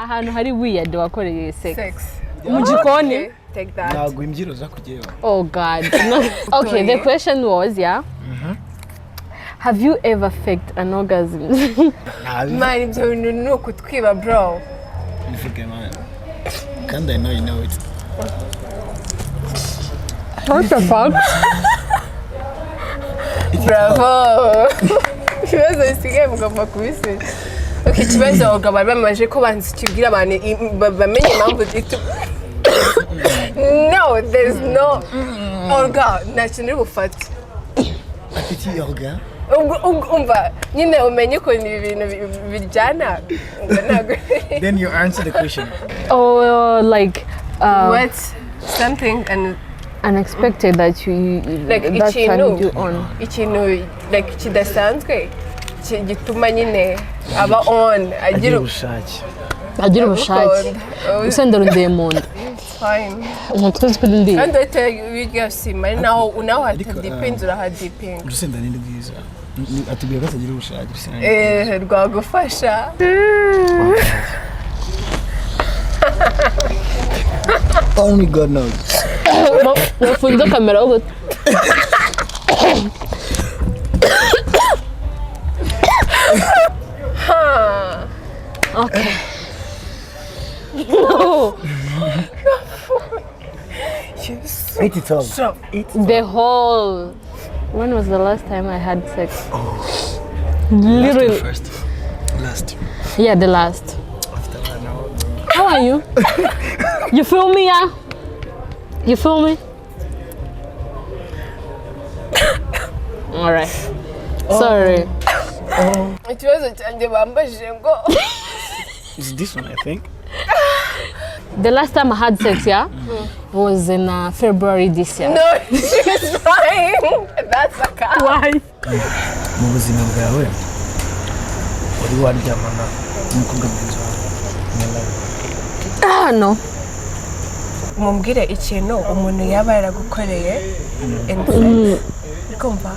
ahantu hari weird wakoreye sex. Mu GIKONI? Take that. Ntabwo imbyiro za kujyeyo. Oh God. No. Okay, the question was, yeah. Have you ever faked an orgasm? Man, ibyo bintu ni ukutwiba bro. Nifuke man. Kandi I know you know it. What the fuck? Bravo. Ikibazo isigaye mugomba kubisubiza. Okay, ikibazo ugaba bamaje ko banzi kibwira abantu bamenye impamvu gito. No, there's no orga. Nacyo bufate. Afite orga? Umva, nyine umenye ko ni ibintu bijyana. Then you answer the question. Oh, like what? Something unexpected that you like that turned you on. Ikintu like kidasanzwe gituma nyine aba on agira ubushake. Agira ubushake. Usenda runde mu nda. Fine. Umutwe twindi. And that you just see man now had to depends ura had depend. Urusenda ni bwiza. Atubwiye ko agira ubushake. Rwagufasha. Only God knows. Wafunze kamera ugo. Okay. No. Eat it all. The whole. When was the last time I had sex? Oh. Literally. First. Last. Yeah, the last. After that, now. How are you? You feel me, yeah? You feel me? All right. Sorry. Ikibazo cyanjye bambajije ngo. Is this one, I think? The last time I had sex, yeah, was in February this year. No, she's fine. That's a car. Why? Mu buzima bwawe uri waryamana n'umukobwa mwiza wawe? No. Mumbwire ikintu umuntu yaba yaragukoreye kumva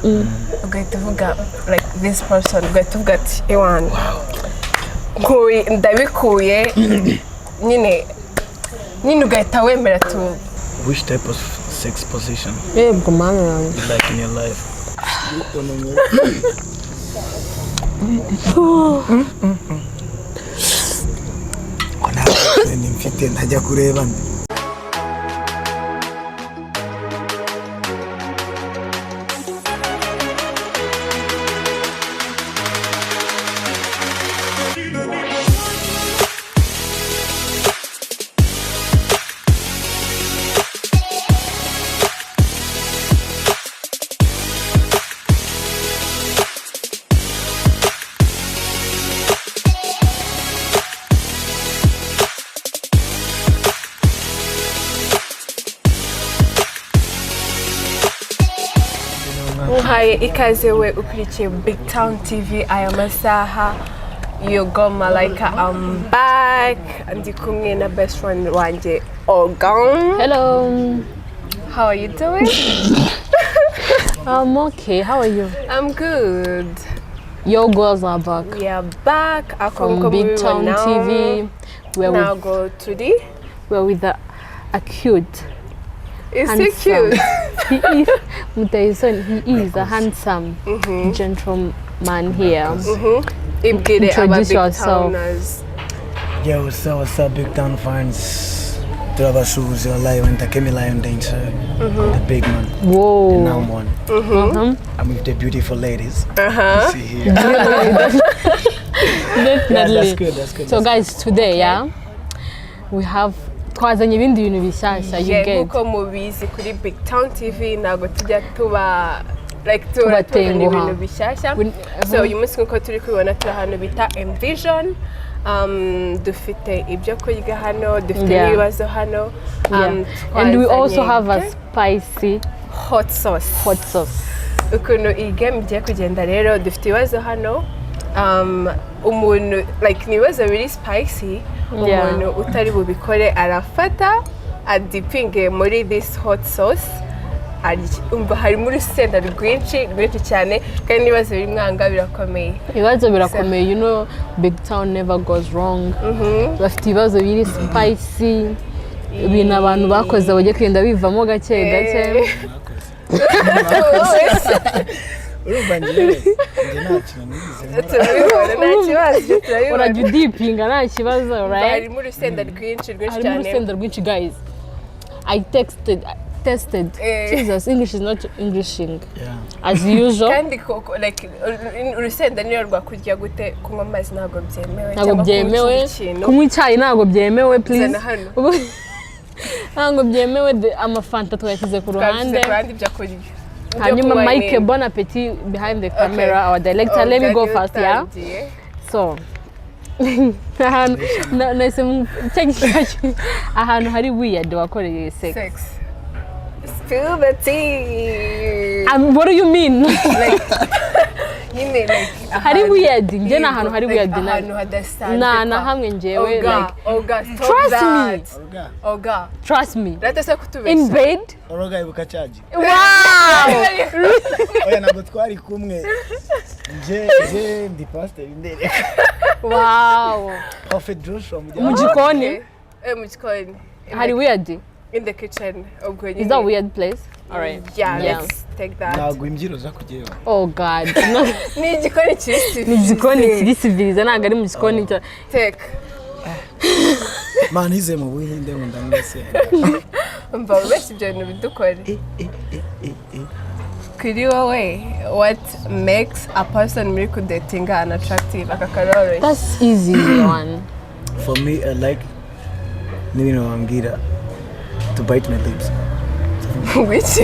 ugahita uvuga like this person ugahita uvuga ati ewan ndabikuye nyine ugahita wemera tu. Which type of sex position Bwo mama yanjye you like in your life? Ni mfite ntajya kureba. Uhaye ikaze we ukurikiye BigTown TV aya masaha UBUGOME like I'm back ndi kumwe na best friend wanje Ogam. Hello. How are you doing? I'm okay. How are you? I'm good. Your girls are back. We are back From BigTown TV. Now go to we're with a cute. Is he cute? He is. He is a handsome gentleman here. Introduce yourself. Yeah, what's up, BigTown fans? Turabasuhuza live and takemi live dancer, the big man. Whoa. The now one. I'm with the beautiful ladies. You see here. Definitely. Yeah, that's good. So guys, today, yeah, we have twazanye ibindi bintu bishyashya you get. Kuko mubizi kuri BigTown TV nago tujya tuba like turatunganya ibintu bishyashya. So uyu munsi nkuko turi kubibona turi ahantu bita Envision. Dufite ibyo kurya hano, dufite ibibazo hano. And we also have a spicy hot sauce. Ukuntu iyi game igiye kugenda rero dufite ibibazo hano. Umuntu like nibazo really spicy. Umuntu utari bubikore arafata adipinge muri this hot sauce Ariye umva hari muri urusenda rwinshi cyane kandi nibazo biri mwanga birakomeye ibibazo birakomeye you know BigTown never goes wrong bafite ibibazo biri spicy ibintu abantu bakoze bajye kwenda bivamo gake gake urumva njye urajya udipinga nta kibazo right hari muri urusenda rwinshi cyane hari urusenda rwinshi guys I tested Jesus English is not Englishing as usual kandi like urusenda niyo rwakurya gute kunywa amazi ntabwo byemewe kunywa icyayi ntabwo byemewe please ntabwo byemewe amafanta twashyize ku ruhande ibyo kurya hanyuma Mike bon appetit behind the camera our director let me go first yeah so ahantu hari weird wakoreye sex spill the tea what do you mean like you mean like hari weird nje na ahantu hari weird na hamwe njewe like trust me ratese kutubesha in bed oroga ibuka charge wow oya nabwo twari kumwe nje ndi pastor indere wow Prophet Joshua mu gikoni mu gikoni hari weird in the kitchen is that a weird place all right yeah let's take that ntabwo imbyiro za kugeyo oh god ni igikoni ni igikoni kiri civilize ntabwo ari mu gikoni cyo take man hize mu buhinde ndamwese mba bese ibyo bintu bidukore kuri wowe what makes a person muri kudatinga unattractive akakarore that's easy one for me I like nibino wambwira to bite my lips which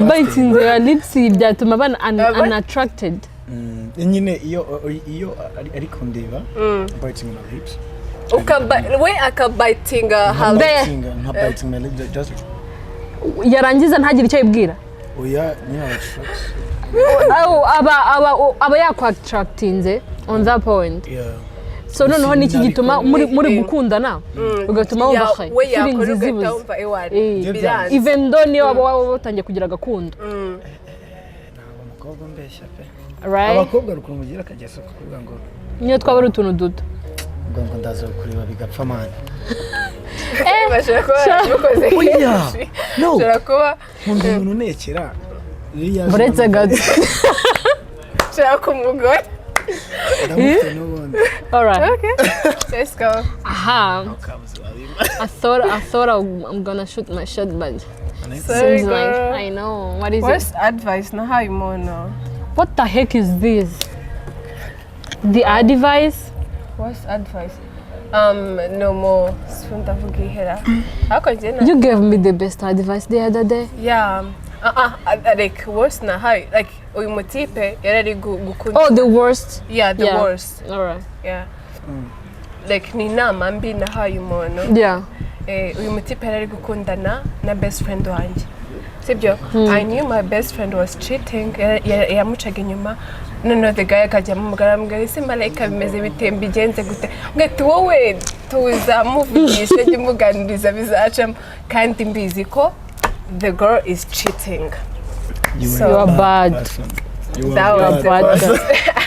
biting their lips byatuma bana unattracted nyine iyo ari kundeba biting my lips akabitinga nta biting my lips just yarangiza ntagire icyo yibwira oya niyo attracts aba yakwa-attractinze on that point yeah so noneho niki gituma muri gukundana ugatuma wumva feelings zibuze even though niyo waba watangiye kugira agakundo abakobwa mbeshya pe right abakobwa rukuntu mugira akageso kuvuga ngo niyo twaba ari utuntu duto ngo ndaza kureba bigapfa man bashaka kuba oya no bashaka kuba umuntu nekera buretse gato shaka umugore all right okay let's go I thought I'm gonna shoot my shot but sorry seems like I know what is what's advice na how you know what the heck is this the advice what's advice no more Swindavugihera you gave me the best advice the other day yeah like worst na how like uyu mutipe yarari gukunda oh the worst yeah the worst all right yeah like ni nama mbi na how you know yeah uyu mutipe yarari gukundana na best friend wanjye sibyo I knew my best friend was cheating yamucaga inyuma no the guy akajya mu mugarambwa ese malaika bimeze bitembe igenze gute ngati wowe tuza muvugishe gimuganiriza bizacamo kandi mbizi ko the girl is cheating so you are bad that was bad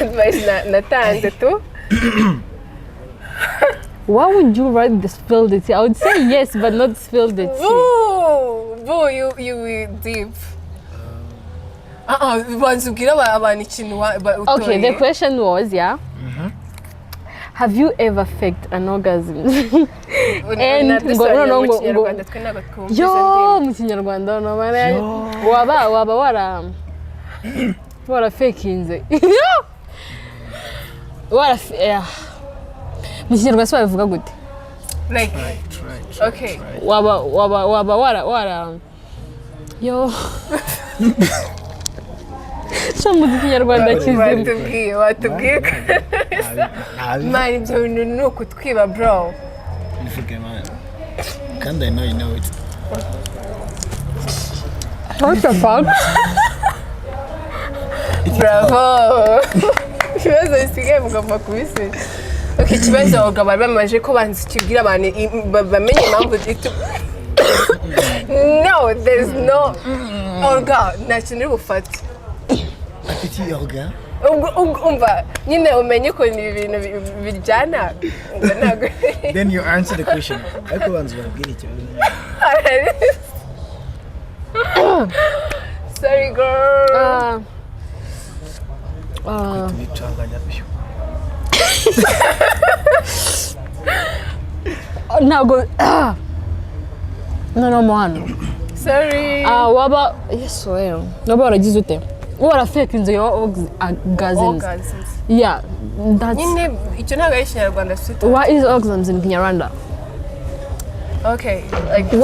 advice natanze tu why would you write the spill the tea? I would say yes but not spill the tea. Boo you deep once ugira abantu ikintu okay the question was have you ever faked an orgasm and no yo mu kinyarwanda no mare waba wara fakinze wara mu kinyarwanda so bavuga gute like okay waba wara yo so mu kinyarwanda kizima watubwiye man ibyo bintu ni ukutwiba bro kandi I know it what the fuck bravo ikibazo gisigaye mugomba kubisubiza Okay, ikibazo abagabo bamaje ko banzi kibwira abantu bamenye impamvu itu. No, there's no Olga, ntakintu bufate. Afite yoga. Umva nyine umenye ko ni ibintu bijyana ntago. Then you answer the question. Ariko banzi babwira icyo. Sorry girl. Ntago no mwana. Sorry. Waba yes wewe. Waba waragize ute? Warafake inzo yo orgasms. Yeah, that's nyine icyo ntago ari Kinyarwanda sweet. What is orgasms in Kinyarwanda? Okay, like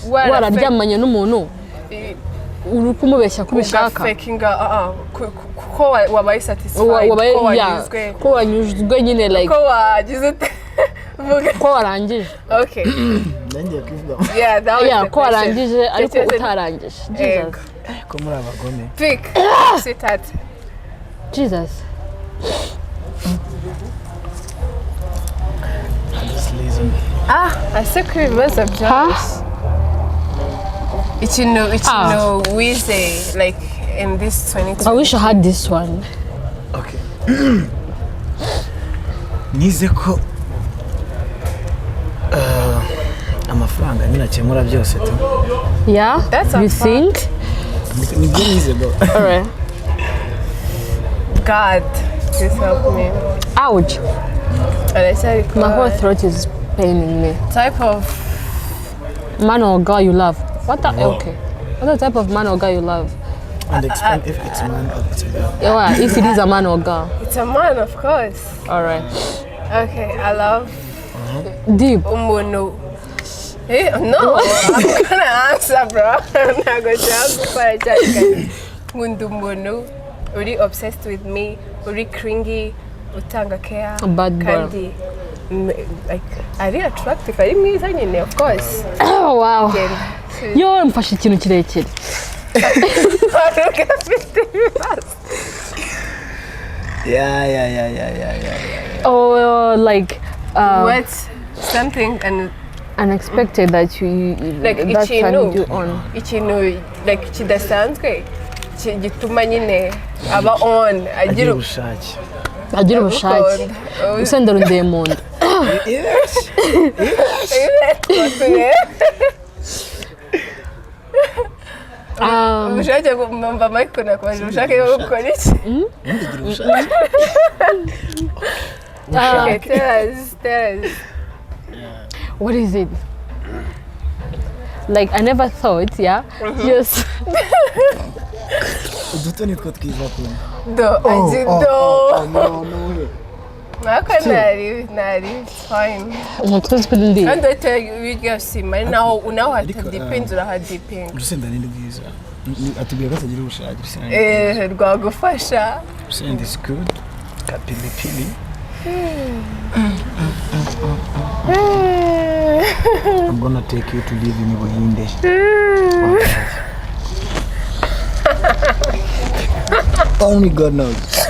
wararyamanye n'umuntu uri kumubeshya kubishaka fakinga kuko wabaye satisfied ko wanyuzwe nyine like ko wagize ko warangije. Okay, nanjye kwivuga yeah ko warangije ariko utarangije. Jesus ko muri abagome pick sit at Jesus. Ase ko ibibazo byose ikintu wize like in this 2020. I wish I had this one. Okay. Nize ko amafaranga ninakemura byose tu. Yeah, that's you think? Nibyo nize bro. All right. God, please help me. Ouch. My whole throat is paining me. Type of man or girl you love? What the okay? What the type of man or girl you love? And explain if it's a man or it's a girl. Yeah, if it is a man or girl. It's a man, of course. All right. Okay, I love Deep. Umuntu. No, I'm gonna answer, bro. I'm not going to answer. Umuntu, really obsessed with me, really clingy, utanga care. Bad girl. Kandi, like, I really attractive. I mean, of course. Oh wow. Yo, mfashe ikintu kirekire. Yeah. Oh, like what? Something unexpected that you like that turned you on. Ikintu like kidasanzwe gituma nyine aba on agira ubushake. Agira ubushake. Usenda rundeye mu nda. Yes. Ubushake mba Michael nakwaje ubushake yo gukora iki? Ndigira ubushake. Okay, tell us. What is it? Like I never thought, yeah. Yes. Uduto nitwo twiza kumwe. No. Nari fine. Umutwe zikundi. And I tell you guys see my now have to depends on how depends. Urusenda ni bwiza. Atubwira ko atagira ubushake. Rwagufasha. Urusenda is good. Kapili. I'm gonna take you to live in Buhinde. Only God knows.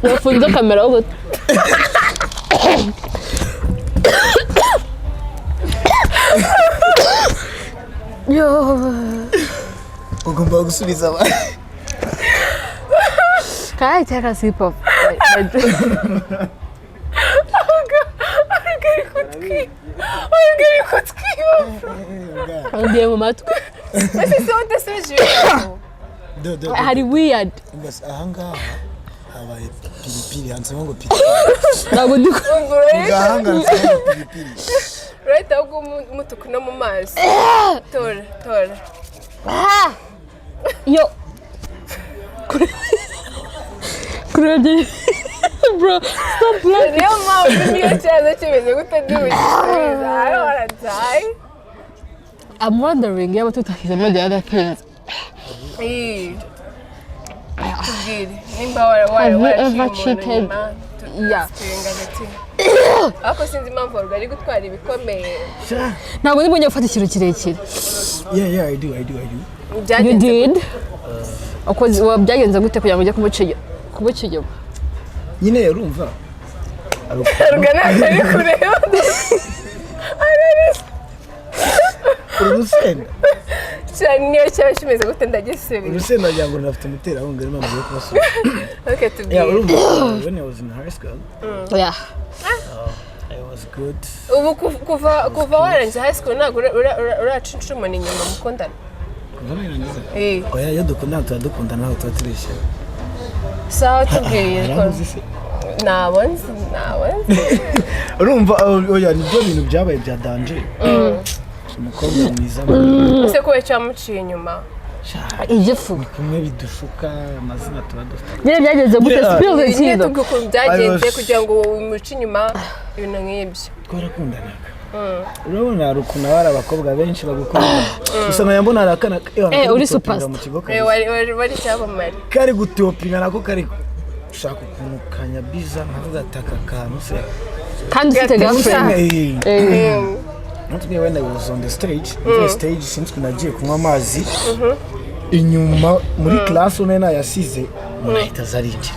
Wafunze kamera ubu. Yo. Ugomba gusubiza abandi. Can I take a sip of Ndiye mu matwi. Ese so udasubije. Hari weird. Bas ahangaha habaye pilipili hanze ngo pilipili. Ntabwo ndikubura. Ahanga hanze pilipili. Right ahubwo umutuku no mu mazi. Tora. Yo. Kurebe. Bro, stop laughing. Niyo mpamvu niyo cyaza kimeze gute ndibugisubiza. I don't wanna die. I'm wondering, yeah, what about the other things? Have you ever cheated? Yeah. Ako sinzi impamvu ari gutwara ibikomeye. Ntabwo ndibonye gufata ikintu kirekire. Yeah, I do. You did? Byagenze gute kugira ngo ujye kumuciga? nyine urumva Rugana ari kureba urusenda cyane niyo cyaba kimeze gute ndagisubira urusenda ngira ngo nafite umuterankunga arimo amaze kubasura okay tubwire urumva when I was in high school yeah I was good ubu kuva warangiza high school ntabwo uraca inshuro inyuma mukundana oya iyo dukundana turadukundana ntabwo tuba turishyira sawa tubwire nabonze urumva oya nibyo bintu byabaye bya danger umukobwa mwiza ese kuba cyamuciye inyuma igifu kumwe bidushuka amazina tuba dufite nyine byageze gute spill nyine tugukunze byagenze kugira ngo umuci inyuma ibintu nk'ibyo twarakundanaga urabona hari ukuntu abari abakobwa benshi bagukunda gusa nayo mbona hari akana uri superstar wari cyabamare kari gutopinga nako kari ushaka ukuntu kanyabiza nkavuga ataka kantu se kandi ufite girlfriend not me when I was on the stage since kunagiye kunywa amazi inyuma muri class one nayasize munahita zarinjira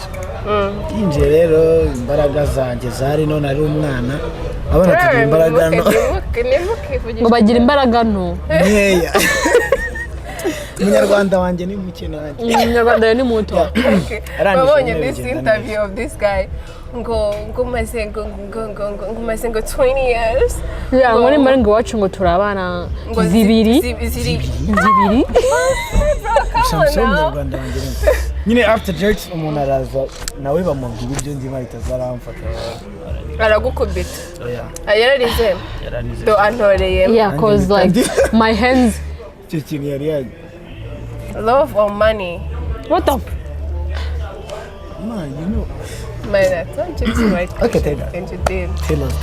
yinje rero imbaraga zanjye zari none ari umwana abana tugira imbaraga no ngo bagira imbaraga nto nkeya Umunyarwanda wanjye ni muke nanjye Umunyarwanda ni muto babonye this interview of this guy ngo maze ngo 20 years ya muri marengo wacu ngo turabana zibiri Umunyarwanda wanjye nyine after church umuntu araza nawe bamubwira ibyo ndimo itazaramfata aragukubita yararize do antoreye yeah cause like my hands chicken yari love or money what the man you know man I told you to right okay tell us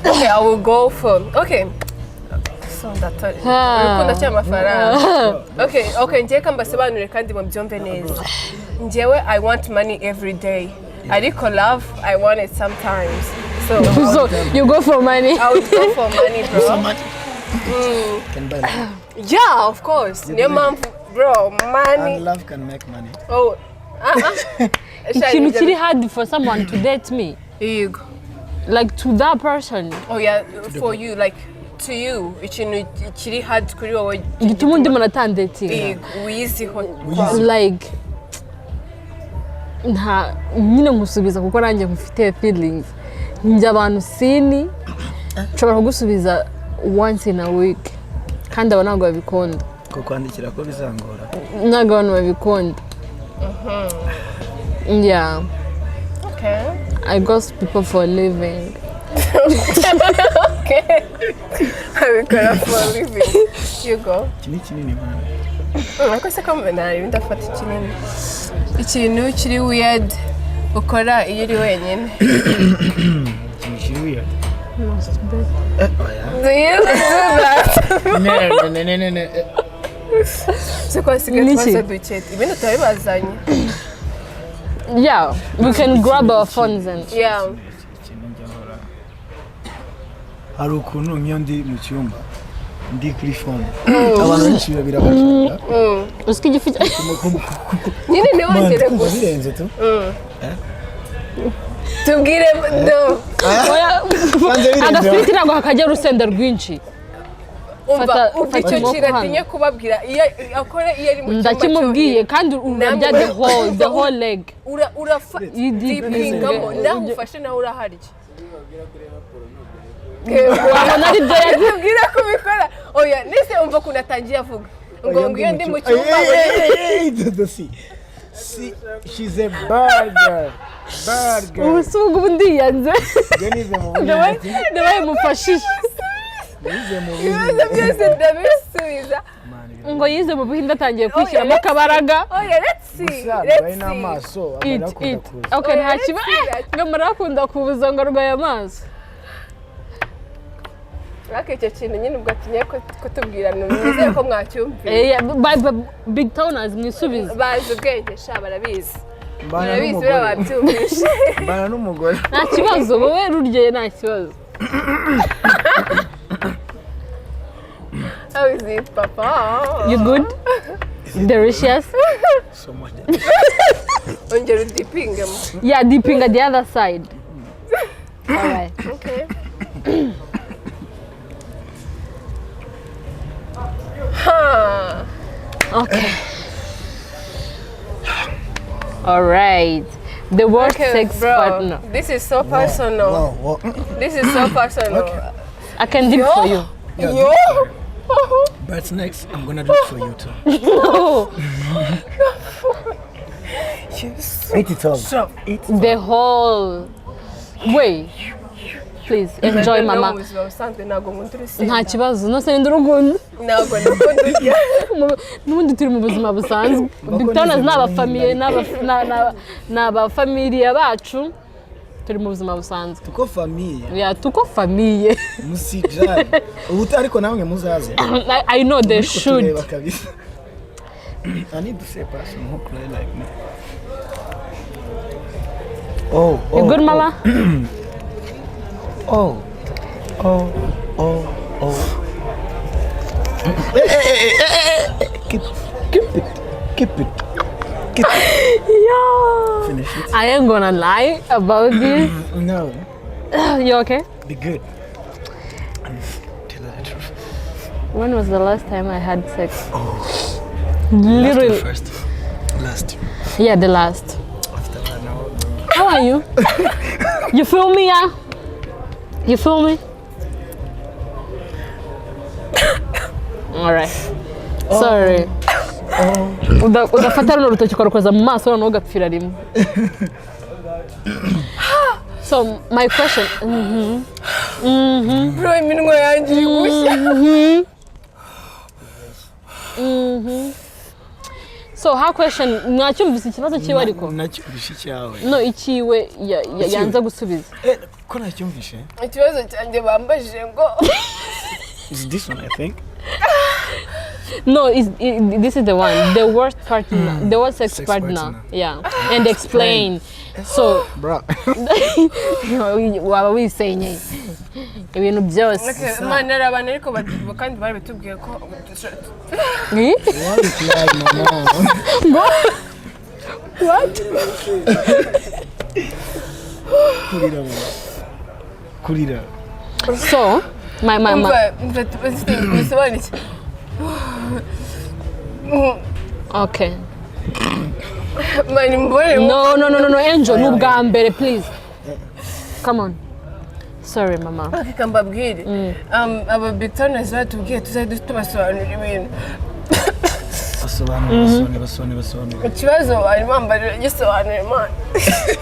okay I will go for okay so ndatori ukunda cy'amafaranga okay ngiye kambasobanurire kandi mu byombe neza ngewe I want money every day ariko love I want it sometimes so you go for money I would go for money bro can buy love. Yeah of course niyo mpamvu bro money and love can make money oh ikintu kiri hard for someone to date me yego like to that person oh yeah for you like to you ikintu kiri hard kuri wowe gituma undi muntu atandatinga wiziho like nta nyine musubiza kuko nanjye mfite feelings njya abantu sini nshobora kugusubiza once in a week kandi abo ntabwo babikunda ko kwandikira ko bizangora ntabwo abantu babikunda yeah okay I ghost people for a living okay I go for a living you go kinini man ako se kombinari ndafata ikintu kiri weird ukora iyo uri wenyine kiri weird do you do that ne se kwa sigara ducete ibintu tabibazanye yeah we can grab our phones and yeah hari ukuntu nk'iyo ndi mu cyumba ndi kuri phone abantu benshi birabashaka usiki gifite nyine ne wongere gusa birenze tu tubwire do agafite ntabwo hakajya urusenda rwinshi umva icyo kiratinye kubabwira iyo akore iyo ari mu cyumba ndakimubwiye kandi urarya the whole leg urafadipingamo naho ufashe nawe uraharya wabona ari byo yabwira kubikora oya nese umva ukuntu atangiye avuga ngo iyo ndi mu cyumba see she's a burger ubusugu ubundi yanze ndabaye mufashije ibibazo byose ndabisubiza ngo yize mu buhinde atangiye kwishyiramo akabaraga oya let's see okay nta kiba ngo murakunda kubuza ngo arwaye amaso ariko icyo kintu nyine ubwo atinye kutubwira nizeye ko mwacyumviye BigTown mwisubiza bazi ubwenge sha barabizi babyumvishe bana n'umugore nta kibazo wowe ruryeye nta kibazo how is it papa you good delicious so much ongera udipinge. Yeah, dipping at the other side. All right. Okay. Huh. Okay. All right. The worst sex partner. This is so personal. Wow. This is so personal. Okay. I can dip for you. Yeah, but next, I'm gonna do it for you too. No. Eat it all. Stop. The whole way. Please enjoy, mama. Nta kibazo no se ndurugunda. Ntabwo ndakunda. Nubundi turi mu buzima busanzwe. BigTown n'aba familia bacu turi mu buzima busanzwe. Tuko famille. Yeah, tuko famille. Musijari. Ubu ariko namwe muzaze. I know they should. I need to say person who play like me. Oh. You good, mama? Oh. Keep it. Yeah. Finish it. I ain't gonna lie about this. No. You okay? Be good. Tell her the truth. When was the last time I had sex? Oh. Literally. Last or first? Last. Yeah, the last. After that, no. How are you? You feel me, yeah? You feel me? All right. Sorry. Udafata runo rutoki ukarukoza mu maso noneho ugapfira rimwe. So my question. Bro, iminwa yanjye iri gushya. So her question, mwacyumvise ikibazo cyiwe ariko? Nacyumvishe cyawe. No, ikiwe yanza gusubiza. Ko nacyumvishe? Ikibazo cyanjye bambajije ngo Is this one, I think? No, this is the one. The worst partner, the worst sex partner. Yeah, and explain. So, bro. waba wisenye ibintu byose. Man, abantu ariko kandi bari bitubwiye ko What? Kurira. So, my okay. No, Angel, n'ubwa mbere, please. Come on. Sorry, mama. Okay, mbabwire. Aba BigTowners batubwiye tuzajya tubasobanurira ibintu. Basobanure. Ikibazo arimo ambarira gisobanura Imana.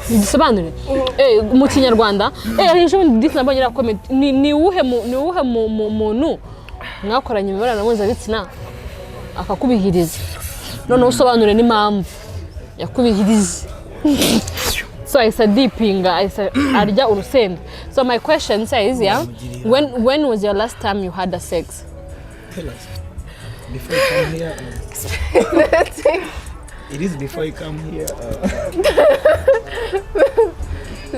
Gisobanure? Mu Kinyarwanda. Ejo ndisi nabonye ra comment. Ni uhe muntu mwakoranye imibonano mpuzabitsina akakubihiriza. None usobanure n'impamvu yakubihiriza. So I said deeping, I said arya urusenda. So my question says, yeah, when was your last time you had a sex? Tell us. Before you come here. It is before you come here.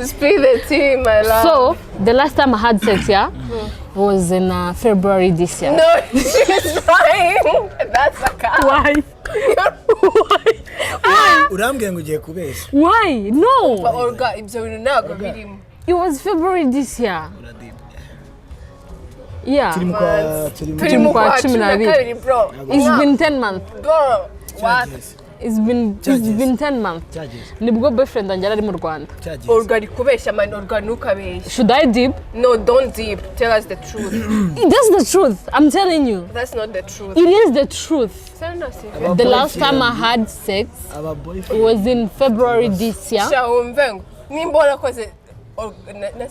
Spill the tea, my love. So the last time I had sex, yeah, was in February this year. No, she's lying. That's a cat. Why? Urambwiye ngo ugiye kubeshya. Why? No. Olga, ibyo bintu ntabwo birimo. It was February this year. Yeah. Turi mu kwa 12, bro. It's been 10 months. Bro, what? It's been 10 months. Nibwo boyfriend anjye ari mu Rwanda. Olga ari kubeshya man, Olga ntukabeshya. Should I dip? No, don't dip. Tell us the truth. That's the truth. I'm telling you. That's not the truth. It is the truth. The last time I had sex was in February this year.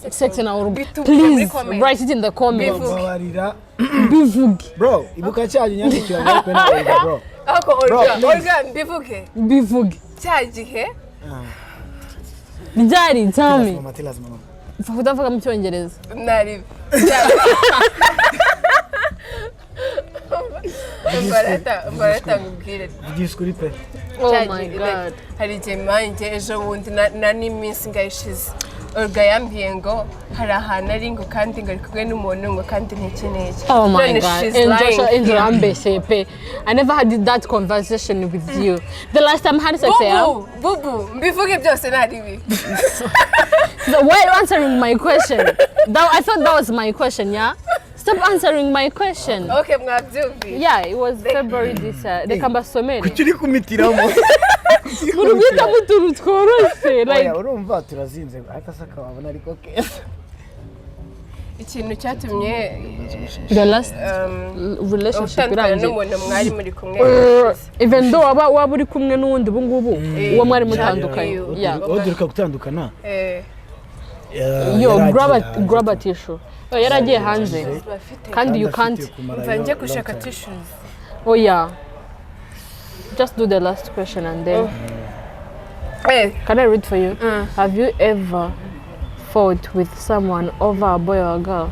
Sex in our please write it in the comments. Bivuge. Bro, ibuka cyaje nyandikira ngo pe na bro. Ako Olga bivuge. Bivuge. Cyagihe? Bijari, tell me. Tell us, mama. Udavuga mu Cyongereza. Nari. Mbarata ngubwire. Igiskuri pe. Oh my god. Hari igihe manje ejo bundi na n'iminsi ngayishize Olga yambwiye ngo hari ahantu ari ngo kandi ngo ari kumwe n'umuntu ngo kandi ntikeneye. Oh my God. Angel ambeshye pe. I never had that conversation with you. The last time had sex Bubu, mbivuge byose nari bi. Why are you answering my question? I thought that was my question, yeah? Stop answering my question. Okay, mwabyumvi. Yeah, it was February this reka mbasomere. Kuki kumitiramo? Murubita muturu tworose like urumva turazinze akasaka wabona ariko keza. Ikintu cyatumye the last relationship irangiye n'umuntu mwari muri kumwe. Even though waba uri kumwe n'undi bungubu uwo mwari mutandukanye. Yeah. Oduruka gutandukana. Yo grab a tissue. Yaragiye hanze. Kandi you can't mvanje gushaka tissues. Oh yeah. Just do the last question and then. Can I read for you? Have you ever fought with someone over a boy or a girl?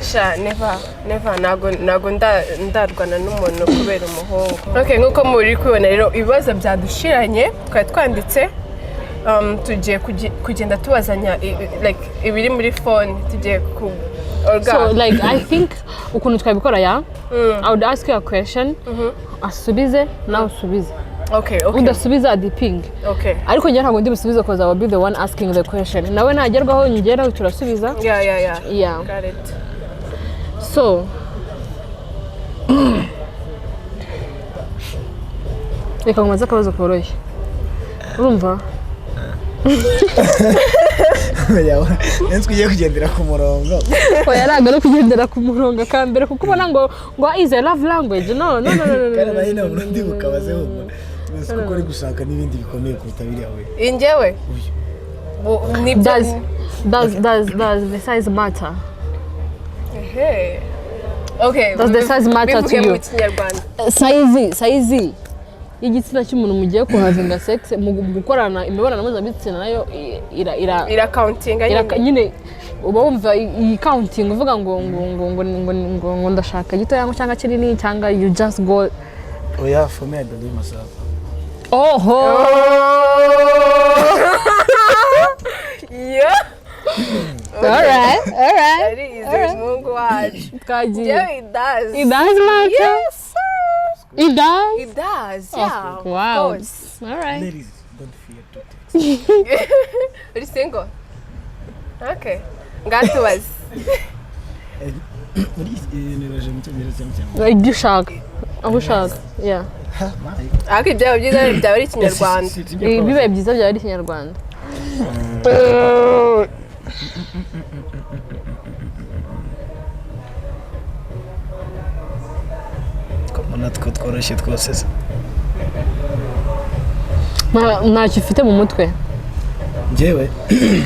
Sha, never. Nago ndarwana n'umuntu kubera umuhungu. Okay, nkuko muri kubona rero ibibazo byadushiranye twanditse tugiye kugenda tubazanya like ibiri muri phone tugiye ku Olga. So like I think ukuntu twabikora ya I would ask you a question asubize nawe usubize. Okay. Udasubiza adiping. Okay. Ariko njye ntabwo ndi busubize because I will be the one asking the question. Nawe nagerwaho ngera turasubiza. Yeah. Got it. So reka nkubaze akabazo koroshye. Urumva? Ntugiye kugendera ku murongo. Yaraga no kugendera ku murongo kambere kuko ubona ngo is a love language. No. Kana bahina urundi bukabazeho. Kuko ari gushaka n'ibindi bikomeye kuruta biri yawe. Injewe. Does the size matter? Okay. Does the size matter to you? Size. Igitsina cy'umuntu mugiye kuhavinga sex mu gukorana imibonano mpuzabitsina nayo ira counting nyine uba wumva iyi counting uvuga ngo ndashaka gito yango cyangwa kinini cyangwa you just go. Oh yeah, for me I believe myself. Yeah. All right. That is Mungu waje. Yeah, it does. It does matter. Yes, sir. It does? It does, yeah. Wow. Of course. All right. Ladies, don't fear to text. Are you single? Okay. Got to us. Like ushaka. Aho ushaka. Yeah. Aki byaba byiza byaba ari Kinyarwanda. Bibaye byiza byaba ari Kinyarwanda. Natwo tworoshye twose. Ntacyo ufite mu mutwe. Njyewe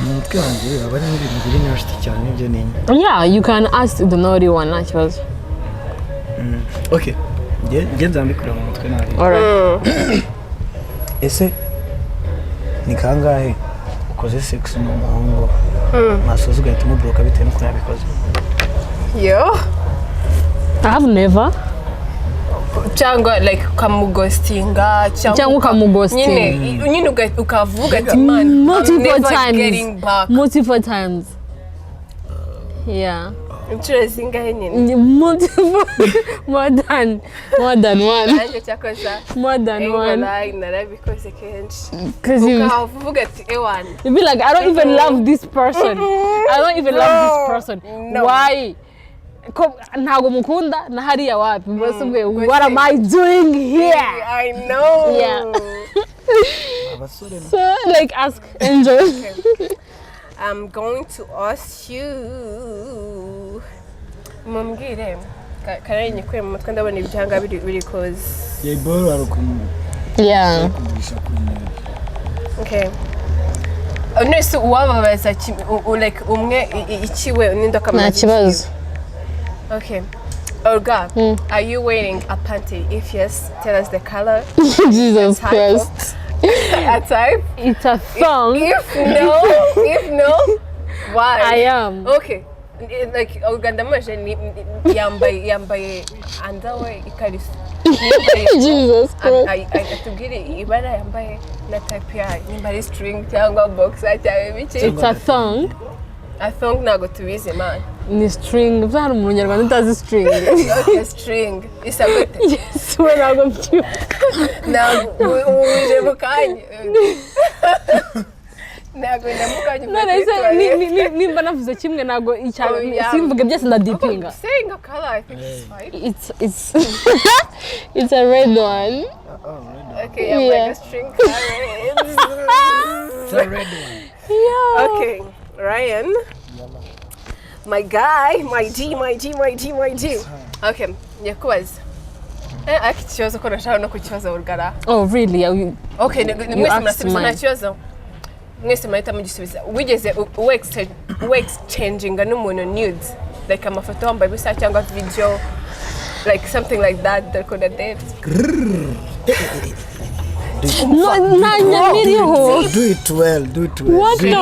mu mutwe wanjye aba ari ibintu biri nyashiti cyane ibyo ninye. Yeah, you can ask the naughty one nta kibazo. Okay. Njye nzambikura mu mutwe nari. Alright. Ese ni kangahe ukoze sex n'umuhungu masozi ugahita umubloka bitewe n'uko yabikoze? Yo. I have never. Cyangwa like ukamugostinga cyangwa ukamugostinga nyine ukavuga ati man multiple times. Yeah. Inshuro zingahe nyine? More than one. Nanjye cyakoza more than one. Narabikoze kenshi. Ukavuga ati ewan. You be like I don't even love this person. I don't even love this person. No. Why? Ntago mukunda na hariya wapi basubwe what am I doing here? I know. Yeah. So like ask Angel. Okay. I'm going to ask you. Mumbwire kare nyikuye mu mutwe ndabona ibyanga biri cause. Yeboro arukumu. Yeah. Okay. Unese uwababaza like umwe ikiwe ninda kamara. Nta kibazo. Okay. Olga, are you wearing a panty? If yes, tell us the color. Jesus Christ. A type? It's a thong. If no, why? I am. Okay. Like Olga ndamaje yambaye underwear ikariso. Jesus Christ. atubwire ibara yambaye na type yayo nimba ari string cyangwa boxer cyangwa ibiki. It's a thong. A thong ntago tubizi man. Ni string. Byari mu Nyarwanda utazi string. Okay, string. Isa gute? Yes, we ntago mbyuka. Ntago uje mukanya. Ntago ndamukanya. None nimba navuze kimwe ntago simvuge byose ndadipinga. Saying a color I think is fine. It's a red one. Okay, yeah, like a string color. It's a red one. Yeah. Okay, Ryan. My guy, my G. Okay, nyakubaza. Ariko ikibazo ko nashaka no kukibazo urugara. Oh, really? Okay, mwese murasubiza nta kibazo. Mwese mahita mugisubiza. Wigeze exchanging n'umuntu nudes, like amafoto wambaye bisa cyangwa video, like something like that could have date. Nta nyamiriho. Do it well. What the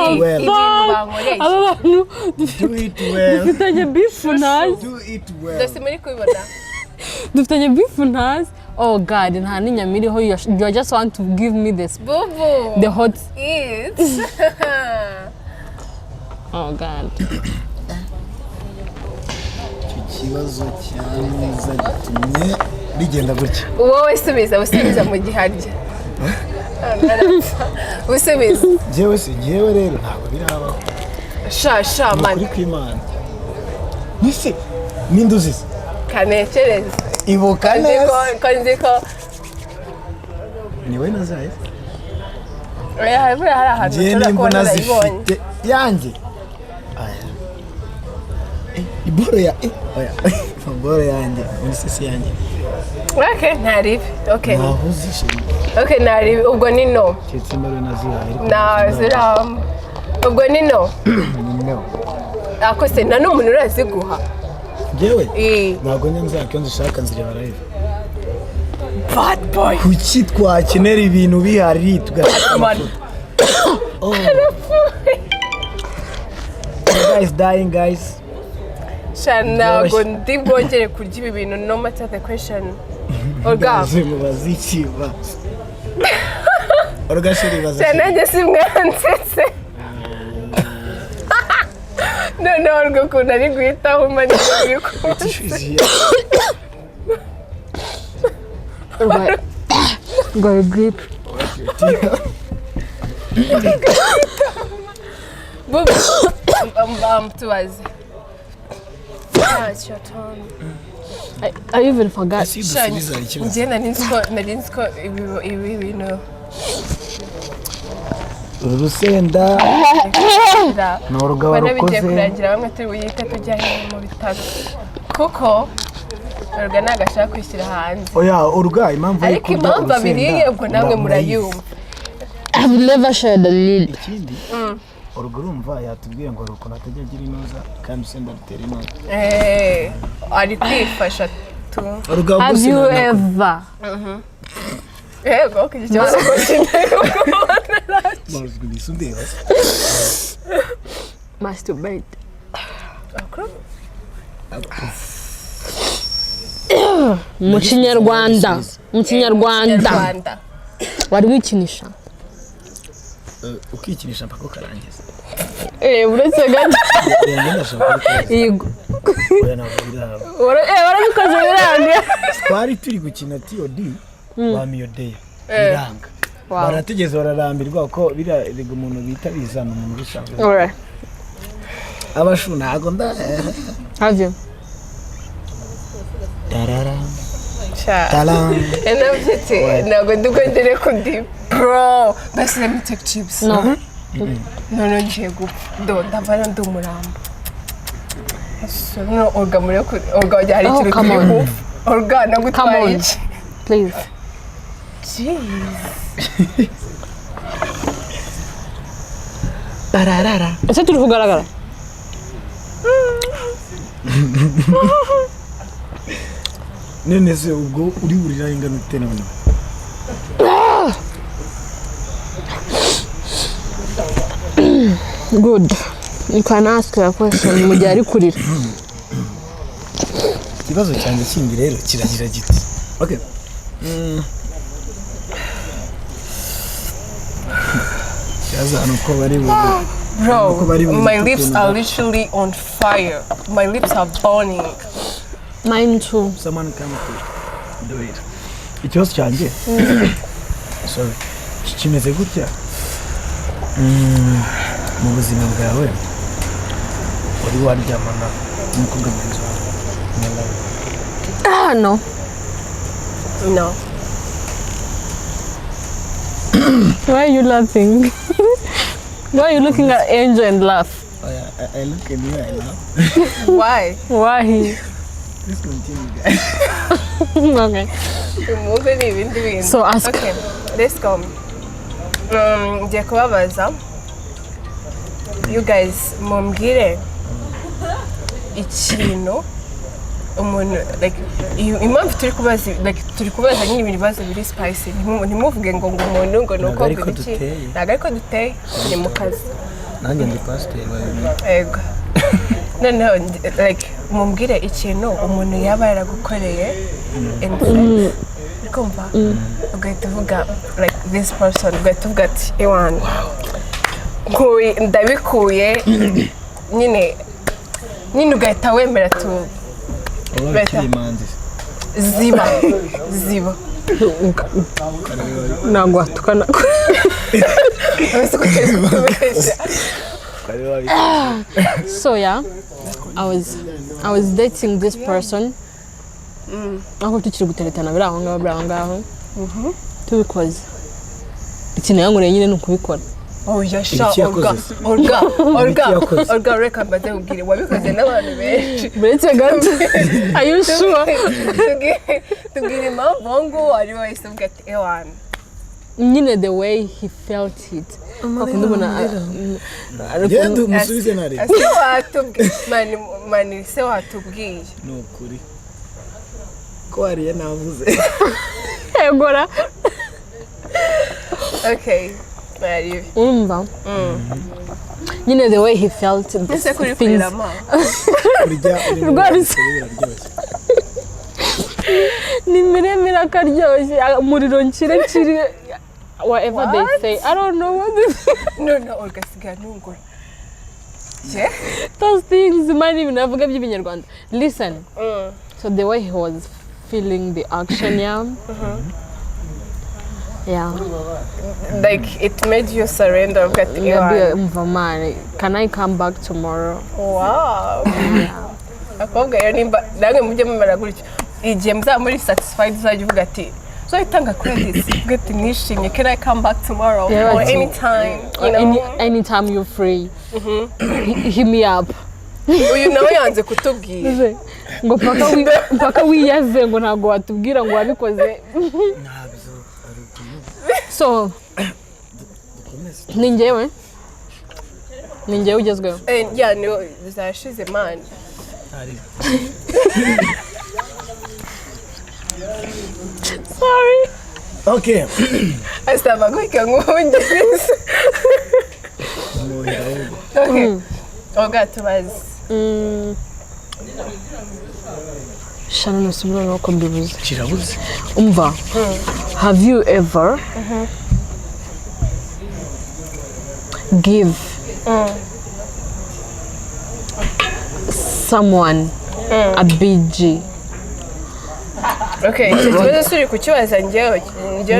fuck? Aba bantu dufitanye beef nazi. Do it well. Ndetse muri kubibona. Dufitanye beef nazi. Oh God, nta nyamiriho. You just want to give me this. Bubu. The hot. It's. Oh God. Ikibazo cyanza gitumye bigenda gutya. Wowe usubiza mu giharya. Usubiza. Jewe rero ntabwo birabaho. Sha man. Kuri kwimana. Nise ninduzi. Kanekereza. Ibuka neza. Kanziko. Niwe nazaye. Hari ahantu ushobora kubona nayibonye. Yanjye. Iboro ya iboro yanjye muri sisi yanjye. Okay, ntaribi. Okay. Nahuzishe. Okay, ntaribi. Ubwo ni no. Cyetse mbere nazihaye. Naziram. Ubwo ni no. No. Akose nta n'umuntu uraziguha. Jewe? Ntabwo nyanza cyo nzishaka nzireba live. Bad boy. Kuki twakenera ibintu bihari tugashaka. Oh. Guys dying guys. Shana go ndibwongere kurya ibi bintu no matter the question. Orga. Mubazikiba. Orga shiri baza. Shana nge simwansetse. No, orga kuna ari guhitaho mani biko. Got a grip. Bubu. Tuwazi. It's your turn. I even forgot. Njye nari nziko ibi bintu. Urusenda. N'urugabo Bana bigiye rukoze. kurangira bamwe turi buyite tujya mu bitaro. Kuko urga nagashaka kwishyira hanze. Oya urga impamvu ariko impamvu abiriye ubwo namwe murayumva. I've never shared a lid. Ikindi urga urumva yatubwiye ngo ruko natajya agira inoza kandi usenda rutera inoza. Ari kwifasha tu. Have you ever? Yego kikibazo ko kintu. Mazwi bisundeba. Masturbate. Mu Kinyarwanda. Wari wikinisha? Ukikinisha mpaka ukarangiza. Uretse gato. Yego. Warabikoze biranga. Twari turi gukina TOD bamiyodeye. Biranga. Barategeze bararambirwa ko birarega umuntu bita bizana umuntu rusanzwe. Alright. Abashu ntago nda. Have you? Tarara. Talam. Enavyete nago ndugondere kundi. Bro, basi let me take chips. No. No ngiye gupfa. Ndavana ndumuramba. No orga muri ko orga wajya hari ikintu kiri gupfa. Orga nagutwaye. Please. Jeez. Tararara. Ese turi kugaragara. Nene se ubwo uri burira ingano tena none. Good. You can ask a question mu gihe ari kurira. Ikibazo cyanjye kindi rero kiragira giti. Okay. yazana uko bari Bro, my lips are literally on fire. My lips are burning. Mine too. Someone come to do it. Ikibazo cyanjye. Sorry. Kimeze gutya. Mu buzima bwawe wari waryamana n'umukobwa mwiza wawe? No. No. Why are you laughing? Why are you looking at Angel and laugh? Oh yeah, I look at you, I laugh. Why? Why? Let's continue, guys. Okay. Remove it even doing. So ask. Okay, let's go. Ngiye kubabaza. You guys, mumbwire ikintu umuntu like impamvu turi kubaza nyine ibibazo biri spicy ntimuvuge ngo umuntu ngo nuko biki ntago ariko duteye ni mu kazi nanjye ndi pastor ego noneho like mumbwire ikintu umuntu yaba yaragukoreye kumva ugahita uvuga like this person ugahita uvuga ati ewan ndabikuye nyine ugahita wemera tu ziba ntabwo watukana so yeah I was dating this person aho tukiri guteretana biri aho ngaho tubikoze ikintu yankoreye nyine ni ukubikora Olga reka mbaze ubwire wabikoze n'abantu benshi buretse gato are you sure tubwire impamvu aho nguwo ari we wahise uvuga ati ewana nyine the way he felt it akunda ubona genda umusubize nari ese watubwiye mani se watubwiye ni ukuri ko Ariye navuze egora okay Ariye umva nyine the way he felt ese kuri kwirama rwose ni miremire akaryoshye umuriro nkire whatever they say I don't know what no Olga siga nungura those things mani binavuga by'ibinyarwanda listen so the way he was feeling the action yeah like it made you surrender mvamani can I come back tomorrow wow akobwa rero nimba nange mujye mumera gutyo igihe muzaba muri satisfied uzajya uvuga ati so itanga credits get nishimye can I come back tomorrow or anytime you know anytime you're free hit me up uyu nawe yanze kutubwira ngo mpaka wiyaze ngo ntago watubwira ngo wabikoze so ningewe ugezweho yeah no zashize man sorry okay asaba kwika ngungereza okay Olga tubaze shana nasubira nuko mbivuze kirabuze umva have you ever give someone a BG okay tubaze suri kukibaza njyewe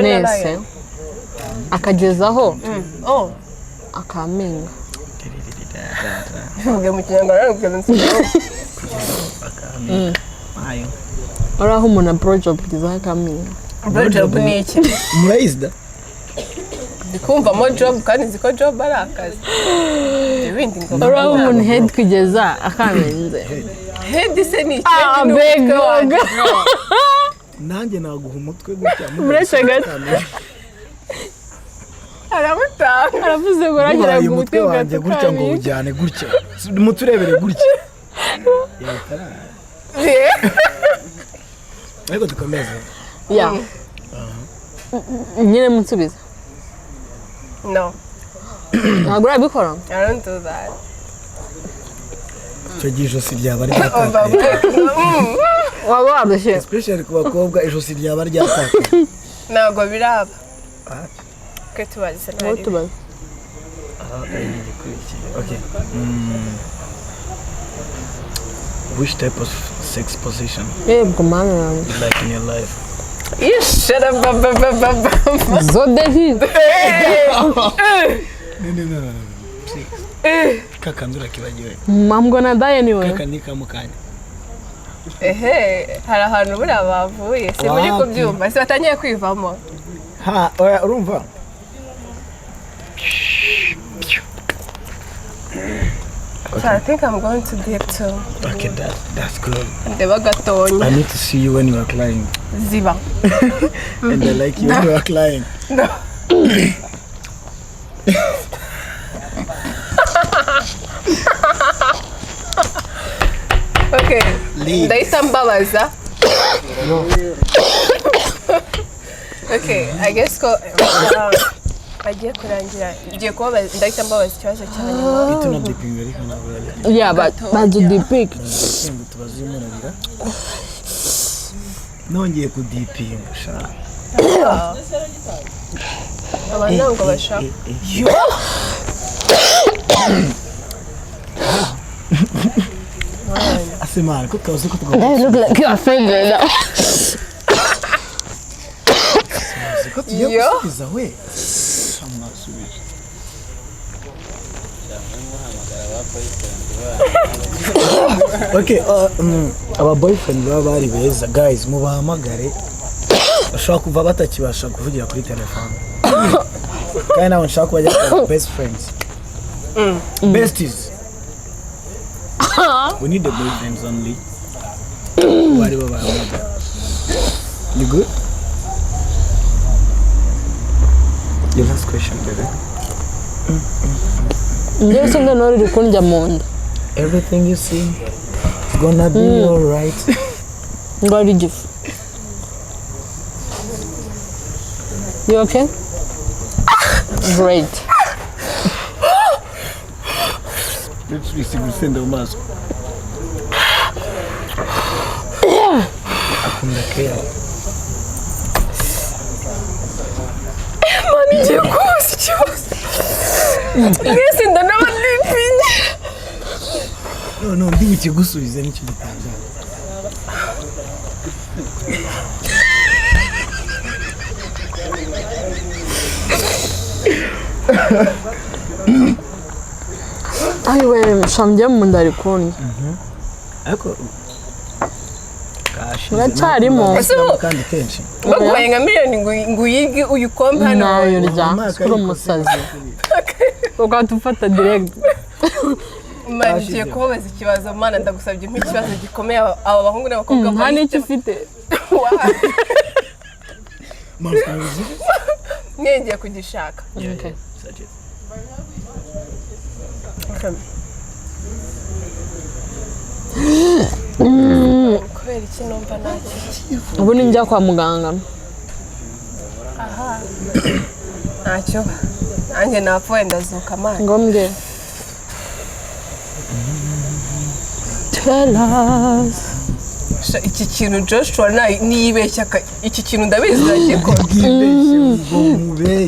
nese akagezaho akaminga mvuge mu kinyarwanda n'ubwo ayo araho umuntu approach kugezaho akaminga job ni iki murayizda ndikumvamo job kandi nzi ko job ari akazi ibindi ngo araho umuntu head kugeza akamenze head se ni iki Mbega nanjye naguha umutwe gutya buretse gato aramutanga aravuze ngo aragira ngo umutwe wanjye gutya ngo ujyane gutya muturebere gutya ariko dukomeze ya nyine munsubiza no ntabwo urabikora I don't do that icyo gihe ijosi ryaba ari waba warushye especially ku bakobwa ijosi ryaba ryataka ntabwo biraba ke tubaze aho tubaze okay which type of sex position yebwo mana yanjye you like in your life you shut up zodehi no kakandura kibagiwe I'm gonna die anyway kakanika mukanya hari ahantu buriya bavuye si muri kubyumva si batangiye kwivamo oya urumva I think I'm going to dip too. Okay, that's good. Ndeba gatonya. I need to see you when you are crying. Ziba. And I like you when you are crying. No. Okay. Ndahita mbabaza. Okay, I guess ko agiye kurangira ngiye kuba ndahita mbabaza ikibazo cyane ituna dipping ariko nabwo yeah but banzu dipping tubazimurira nongeye ku dipping sha abantu ngo bashaka asemana ko kazo ko tugomba look like you are offended ko tugiye gusubiza we okay aba boyfriend baba bari beza guys mubahamagare bashaka kuva batakibasha kuvugira kuri telefone kandi nawe nshaka kubajya best friends besties we need the boyfriends only bari babahamagara you good your last question baby ndio singa nori rikunja monda everything you see is gonna be all right ngari gifu you okay great let's see URUSENDA umazo akunda kera mani je kusi cyose ngese ndanaba nipinye no ndi ukigusubiza nicyo gitangaje ayiwe shamje mu ndari kundi ariko uracyarimo kandi kenshi baguhaye nka miliyoni ngo uyige uyikombe hano nayo rya kuri umusazi ukatufata direct mani ngiye kubabaza ikibazo mana ndagusabye nk'ikibazo gikomeye aba bahungu n'abakobwa nta n'icyo ufite ngiye kugishaka okay kubera iki numva nacyo ubu ni njya kwa muganga aha ntacyo nanjye napfuye ndazuka mani ngombwe tell us iki kintu Joshua niyibeshya iki kintu ndabizi ndagikora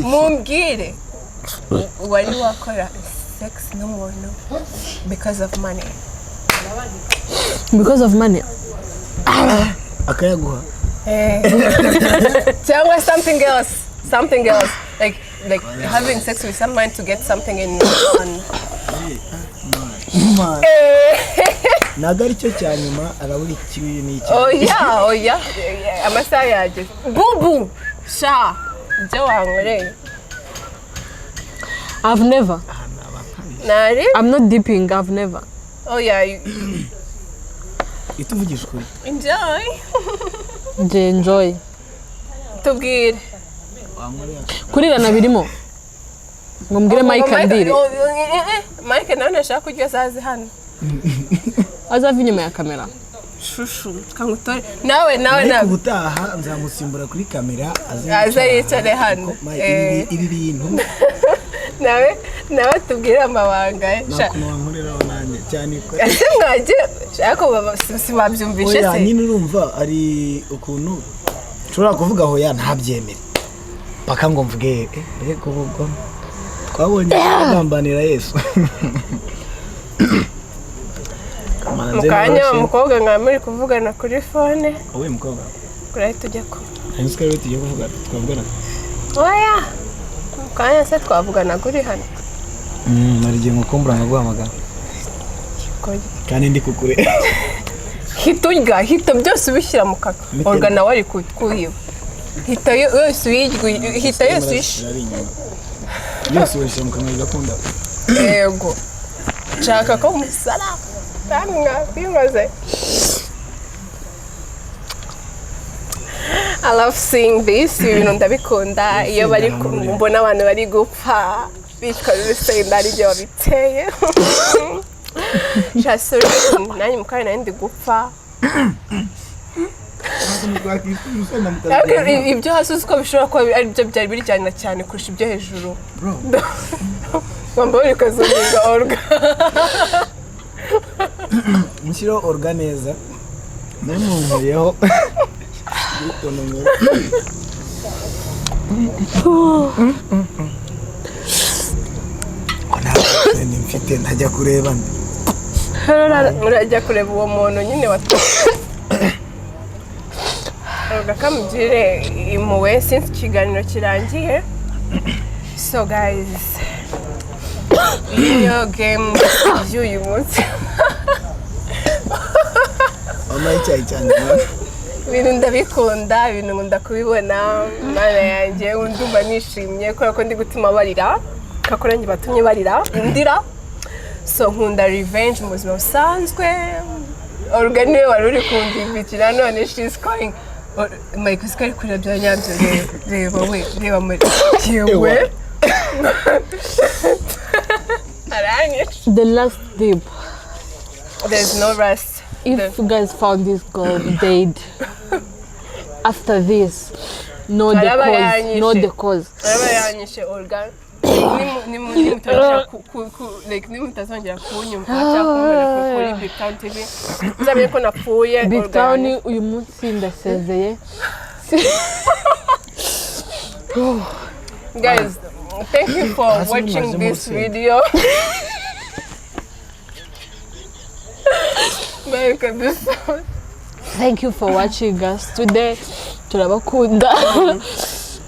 mumbwire wari wakora sex n'umuntu because of money akayaguha cyangwa something else like having sex with someone to get something in nagari cyo cyanyuma arabura ikibi n'iki oya amasaha yageze bubu sha je wankoreye I've never nari I'm not dipping I've never ituvugisha ukuri enjoy tubwire kurira na birimo ngo mbwire Mike andire Mike nawe nashaka kurya sazi hano azava inyuma ya kamera shushu kangutore nawe ubutaha nzamusimbura kuri kamera aza yicare hano ibi bintu nawe tubwire amabanga nakuntu wankoreraho nanjye cyane ko ese mwaje ariko si babyumvishe se nyine urumva ari ukuntu ushobora kuvuga aho ya ntabyemere paka ngo mvuge rego ubwo twabonye agambanira Yesu mukanya umukobwa nka muri kuvugana kuri phone wowe mukobwa kuri tujya ko nzi ko tujya kuvuga twavugana oya mukanya se twavugana kuri hano narigiye ngukumbura ngaguhamagara kandi ndi kukure hita byose ubishyira mu kaka orga nawe ari kuyiba hita yose yose wishyira mu kanwa gakunda yego nshaka ko musara kandi mwakwimaze I love seeing this ibintu ndabikunda iyo bari mbona abantu bari gupfa bitwa urusenda ari byo babiteye Shasuri nani mukanya nari ndi gupfa ibyo hasi uko bishobora kuba ari byo byari birijyana cyane kurusha ibyo hejuru wamba uri kuzunga orga mushyiraho orga neza nari munkuyeho ni mfite ntajya kureba urajya kureba uwo muntu nyine kamugire impuhwe since ikiganiro kirangiye so guys iyo game y'uyu munsi cyane ibintu ndabikunda ibintu nkunda kubibona mana yanjye ndumva nishimye kubera ko ndi gutuma barira kakorangi batumye barira ndira so nkunda revenge mu buzima busanzwe orga niwe wari uri kundivukira none she's calling Mike usikari kurira bya nyabyo reba we reba muri yewe The last dip. There's no rest. If you guys found this girl dead after this, know the cause. Know the cause. Nimutazongera kunyumva cyangwa kuri BigTown TV nzamenye ko napfuye BigTown uyu munsi ndasezeye. Guys, thank you for watching this video. Thank you for watching us today. Turabakunda.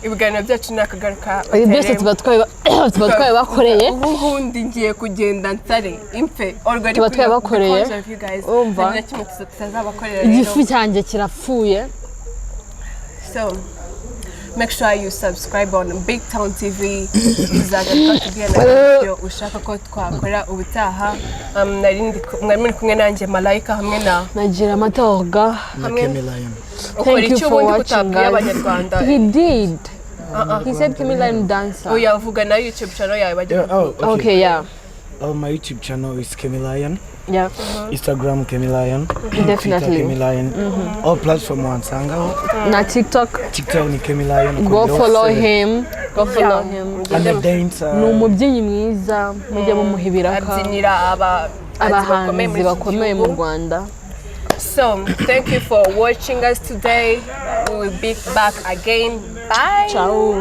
Ibiganiro byacu nakagaruka. Byose tuba twabibakoreye. Ubundi ngiye kugenda nsare impe. Tuba twabibakoreye. Umva. Igifu cyanjye kirapfuye. So make sure you subscribe on BigTown TV. Uzagaruka tubwira video ushaka ko twakora ubutaha. Mwari muri kumwe nanjye Malaika hamwe na Nagira Amatorga hamwe Lion. Thank you for watching Abanyarwanda. He did. He said Lion dancer. Oh yeah, uvuga na YouTube channel yawe bajya. Okay, yeah. My YouTube channel is Lion. Yeah. Instagram Lion. Definitely. Lion. All platform wansanga. Na TikTok. TikTok ni Lion. Go follow him. Go follow him. And a dancer. Ni umubyinnyi mwiza mujya mumuhibiraka. Abyinira abahanzi bakomeye mu Rwanda. So, thank you for watching us today. We will be back again. Bye. Ciao.